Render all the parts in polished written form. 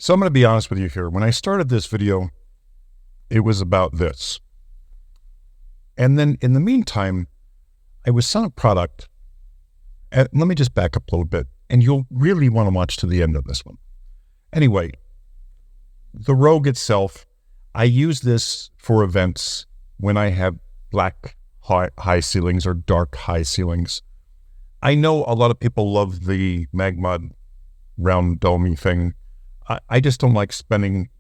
So I'm going to be honest with you here. When I started this video, it was about this. And then in the meantime, I was selling a product. And let me just back up a little bit, and you'll really want to watch to the end of this one. Anyway, the Rogue itself, I use this for events when I have black high ceilings or dark high ceilings. I know a lot of people love the magma round domey thing. I just don't like spending,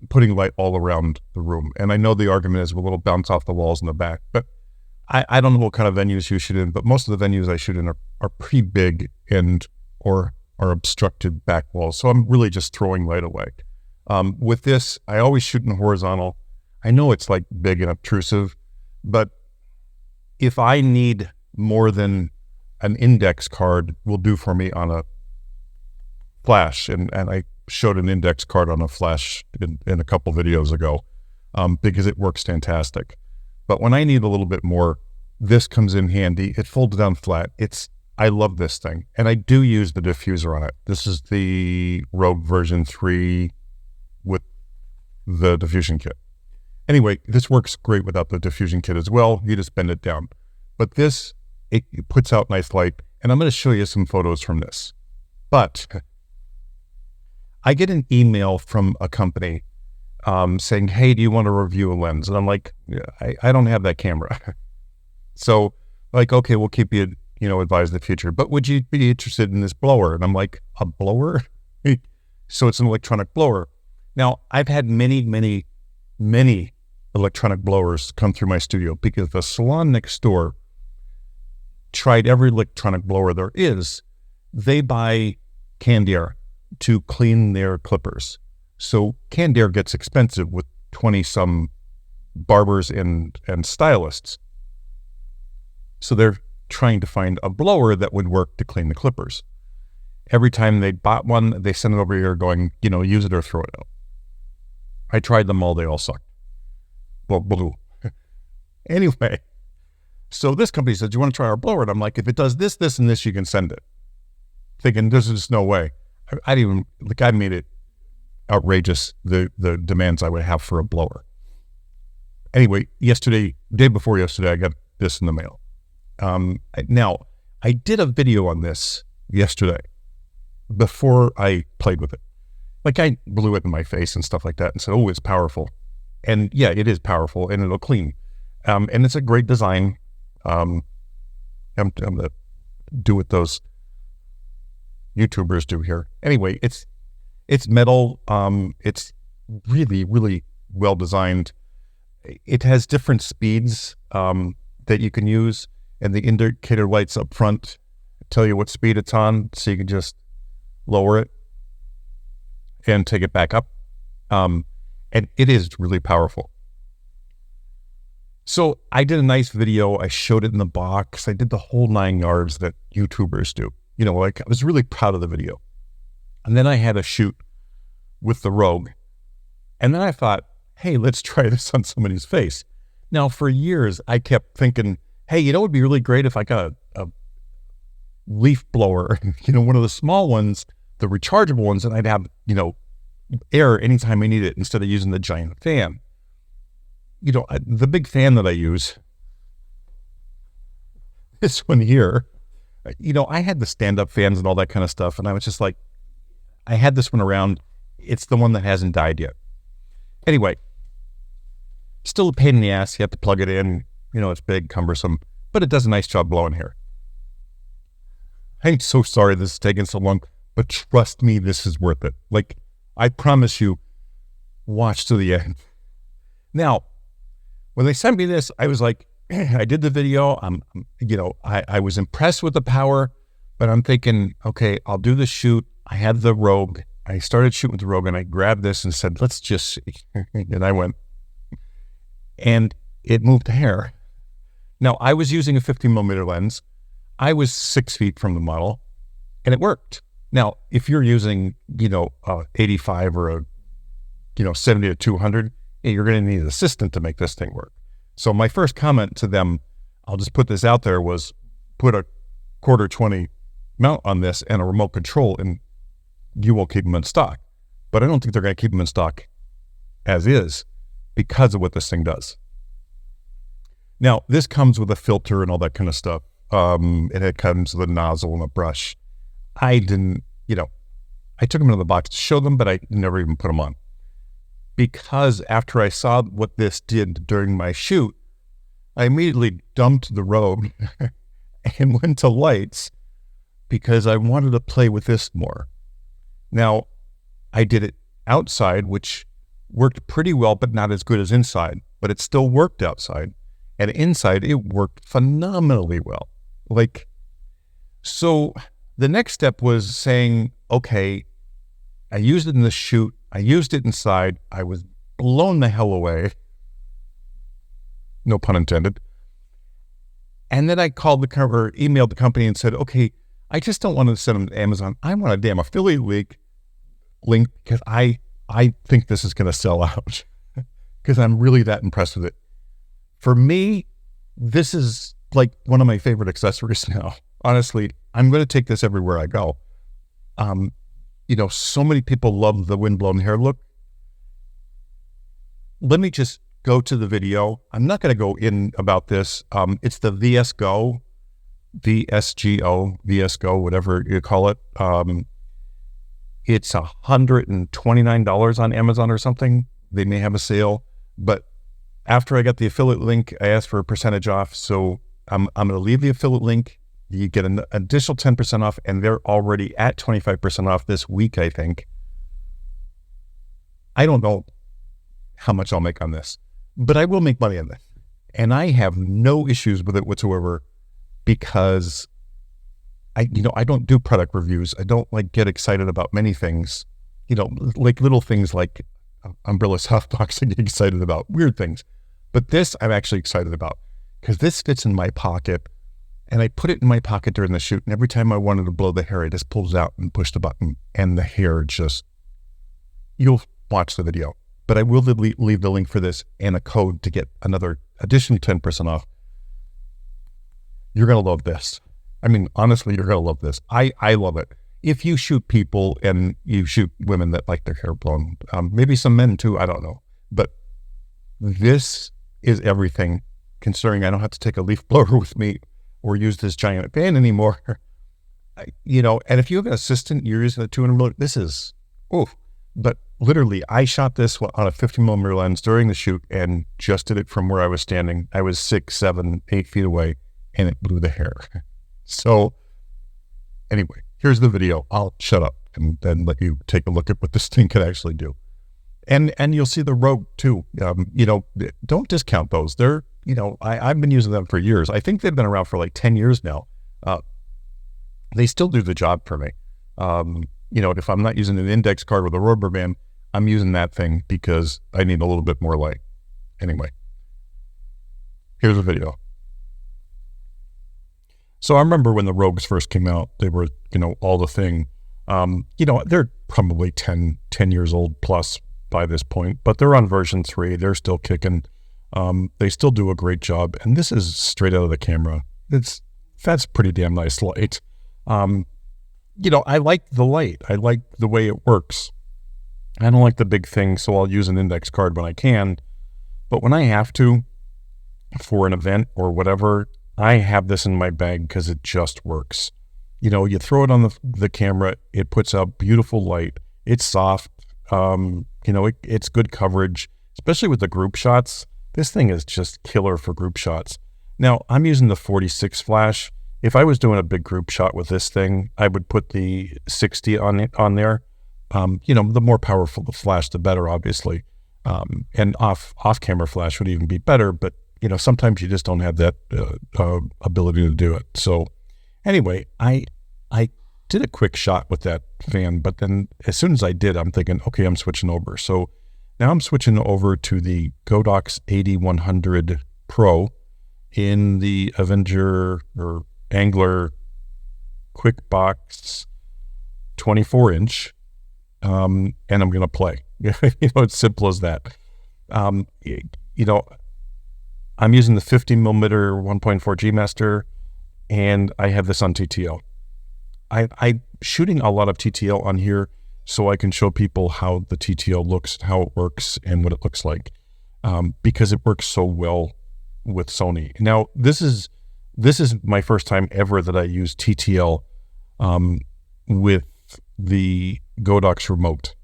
putting light all around the room. And I know the argument is, well, it'll bounce off the walls in the back, but I don't know what kind of venues you shoot in, but most of the venues I shoot in are pretty big or are obstructed back walls. So I'm really just throwing light away. With this, I always shoot in horizontal. I know it's like big and obtrusive, but if I need more than an index card will do for me on a flash, and I showed an index card on a flash in a couple videos ago, because it works fantastic. But when I need a little bit more, this comes in handy. It folds down flat. I love this thing, and I do use the diffuser on it. This is the Rogue version 3 with the diffusion kit. Anyway, this works great without the diffusion kit as well. You just bend it down. But this, it puts out nice light, and I'm going to show you some photos from this. But I get an email from a company saying, hey, do you want to review a lens? And I'm like, I don't have that camera. So like, okay, we'll keep you, advised in the future, but would you be interested in this blower? And I'm like, a blower? So it's an electronic blower. Now, I've had many, many, many electronic blowers come through my studio because the salon next door tried every electronic blower there is. They buy canned air to clean their clippers. So canned air gets expensive with 20-some barbers and stylists. So they're trying to find a blower that would work to clean the clippers. Every time they bought one, they sent it over here going, use it or throw it out. I tried them all, they all sucked. Well, blue. Anyway, so this company said, do you want to try our blower? And I'm like, if it does this, this, and this, you can send it. Thinking, there's just no way. I made it outrageous, the demands I would have for a blower. Anyway, day before yesterday, I got this in the mail. Now, I did a video on this yesterday before I played with it. Like, I blew it in my face and stuff like that and said, oh, it's powerful. And yeah, it is powerful and it'll clean. And it's a great design. I'm going to do what those YouTubers do here. Anyway, it's metal. It's really, really well designed. It has different speeds that you can use, and the indicator lights up front tell you what speed it's on, so you can just lower it and take it back up. And it is really powerful. So I did a nice video. I showed it in the box. I did the whole 9 yards that YouTubers do. I was really proud of the video. And then I had a shoot with the Rogue. And then I thought, hey, let's try this on somebody's face. Now, for years, I kept thinking, hey, it would be really great if I got a leaf blower, one of the small ones, the rechargeable ones, and I'd have, air anytime I need it instead of using the giant fan. The big fan that I use, this one here, I had the stand-up fans and all that kind of stuff, and I was just like, I had this one around. It's the one that hasn't died yet. Anyway, still a pain in the ass. You have to plug it in. It's big, cumbersome, but it does a nice job blowing here. I'm so sorry this is taking so long, but trust me, this is worth it. Like, I promise you, watch to the end. Now, when they sent me this, I was like, I did the video. I was impressed with the power, but I'm thinking, okay, I'll do the shoot. I had the Rogue. I started shooting with the Rogue, and I grabbed this and said, let's just see. And I went, and it moved hair. Now, I was using a 50mm lens. I was 6 feet from the model, and it worked. Now, if you're using, 85 or a, 70 to 200, you're going to need an assistant to make this thing work. So my first comment to them, I'll just put this out there, was put a 1/4 20 mount on this and a remote control, and you won't keep them in stock. but I don't think they're going to keep them in stock as is because of what this thing does. Now, this comes with a filter and all that kind of stuff. It comes with a nozzle and a brush. I didn't, I took them into the box to show them, but I never even put them on. Because after I saw what this did during my shoot, I immediately dumped the Rogue and went to lights because I wanted to play with this more. Now, I did it outside, which worked pretty well, but not as good as inside, but it still worked outside. And inside, it worked phenomenally well. So the next step was saying, okay, I used it in the shoot. I used it inside. I was blown the hell away. No pun intended. And then I called or emailed the company and said, okay, I just don't want to send them to Amazon. I want a damn affiliate link because I think this is going to sell out because I'm really that impressed with it. For me, this is like one of my favorite accessories now. Honestly, I'm going to take this everywhere I go. So many people love the windblown hair look. Let me just go to the video. I'm not going to go in about this. It's the VSGO, VSGO, whatever you call it. It's $129 on Amazon or something. They may have a sale, but after I got the affiliate link, I asked for a percentage off. So I'm going to leave the affiliate link. You get an additional 10% off, and they're already at 25% off this week, I think. I don't know how much I'll make on this, but I will make money on this. And I have no issues with it whatsoever because I don't do product reviews. I don't get excited about many things, like little things like umbrella softbox. I get excited about weird things, but this I'm actually excited about because this fits in my pocket. And I put it in my pocket during the shoot, and every time I wanted to blow the hair, I just pulled it out and pushed the button, and the hair you'll watch the video. But I will leave the link for this and a code to get another additional 10% off. You're going to love this. I mean, honestly, you're going to love this. I love it. If you shoot people and you shoot women that like their hair blown, maybe some men too, I don't know. But this is everything, considering I don't have to take a leaf blower with me or use this giant fan anymore. And if you have an assistant, you're using a 200mm, this is, but literally I shot this on a 50mm lens during the shoot and just did it from where I was standing. I was 6, 7, 8 feet away and it blew the hair. So anyway, here's the video. I'll shut up and then let you take a look at what this thing could actually do. And you'll see the Rogue too. Don't discount those. They're, I've been using them for years. I think they've been around for like 10 years now. They still do the job for me. If I'm not using an index card with a rubber band, I'm using that thing because I need a little bit more light. Anyway, here's a video. So I remember when the Rogues first came out, they were, all the thing. They're probably 10 years old plus by this point, but they're on version 3. They're still kicking. They still do a great job. And this is straight out of the camera. That's pretty damn nice light. I like the light. I like the way it works. I don't like the big thing, so I'll use an index card when I can. But when I have to, for an event or whatever, I have this in my bag because it just works. You throw it on the camera, it puts out beautiful light. It's soft. It's good coverage, especially with the group shots. This thing is just killer for group shots. Now, I'm using the 46 flash. If I was doing a big group shot with this thing, I would put the 60 on there. The more powerful the flash, the better, obviously. And off-camera flash would even be better, but, sometimes you just don't have that ability to do it. So anyway, I did a quick shot with that fan, but then as soon as I did, I'm thinking, okay, I'm switching over. So now I'm switching over to the Godox 8100 Pro in the Avenger or Angler Quick Box 24-inch, and I'm going to play. It's simple as that. I'm using the 50mm 1.4 G Master, and I have this on TTL. I'm shooting a lot of TTL on here, so I can show people how the TTL looks, how it works, and what it looks like, because it works so well with Sony. Now, this is my first time ever that I use TTL with the Godox remote,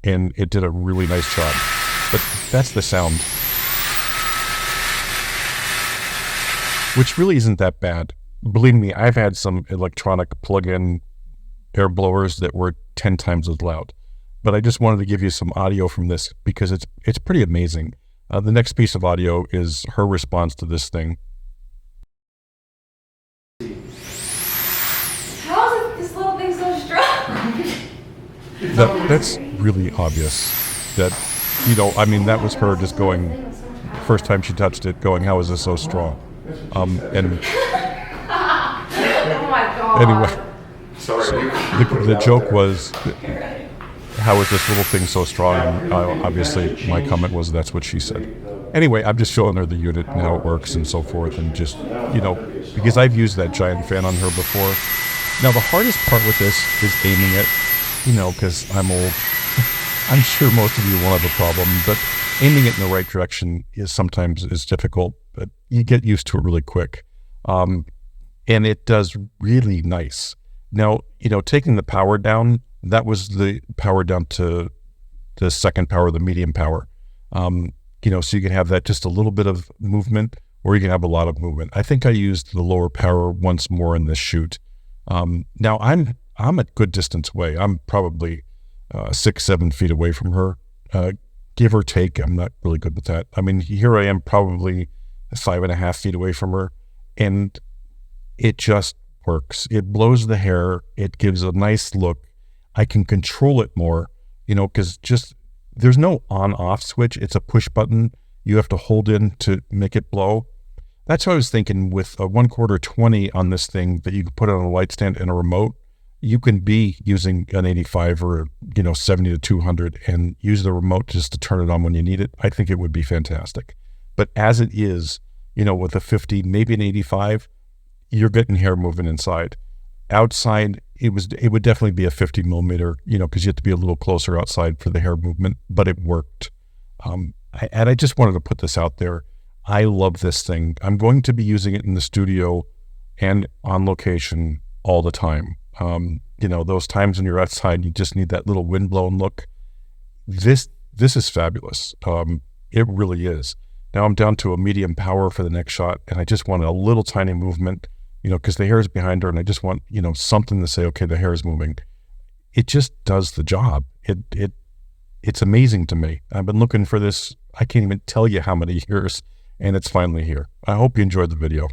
and it did a really nice job. But that's the sound, which really isn't that bad. Believe me, I've had some electronic plug-in air blowers that were 10 times as loud. But I just wanted to give you some audio from this because it's pretty amazing. The next piece of audio is her response to this thing. How is this little thing so strong? That's really obvious. That, I mean, that was her just going, first time she touched it, going, how is this so strong? And Oh my God. anyway, the joke was, how is this little thing so strong? And obviously my comment was, that's what she said. Anyway, I'm just showing her the unit and how it works and so forth, and just, because I've used that giant fan on her before. Now, the hardest part with this is aiming it, because I'm old. I'm sure most of you won't have a problem, but aiming it in the right direction sometimes is difficult, but you get used to it really quick. And it does really nice. Now, taking the power down, that was the power down to the second power, the medium power. So you can have that just a little bit of movement, or you can have a lot of movement. I think I used the lower power once more in this shoot. Now I'm a good distance away. I'm probably 6-7 feet away from her, give or take. I'm not really good with that. I mean, here I am probably 5.5 feet away from her, and it just works. It blows the hair. It gives a nice look. I can control it more, because there's no on-off switch. It's a push button. You have to hold in to make it blow. That's what I was thinking with a 1/4 20 on this thing that you can put on a light stand and a remote. You can be using an 85 or 70 to 200 and use the remote just to turn it on when you need it. I think it would be fantastic. But as it is, with a 50, maybe an 85, you're getting hair moving inside. Outside, it would definitely be a 50 millimeter, because you have to be a little closer outside for the hair movement, but it worked. And I just wanted to put this out there. I love this thing. I'm going to be using it in the studio and on location all the time. Those times when you're outside, you just need that little windblown look. This is fabulous. It really is. Now I'm down to a medium power for the next shot, and I just want a little tiny movement, because the hair is behind her, and I just want, something to say, okay, the hair is moving. It just does the job. It's amazing to me. I've been looking for this, I can't even tell you how many years, and it's finally here. I hope you enjoyed the video.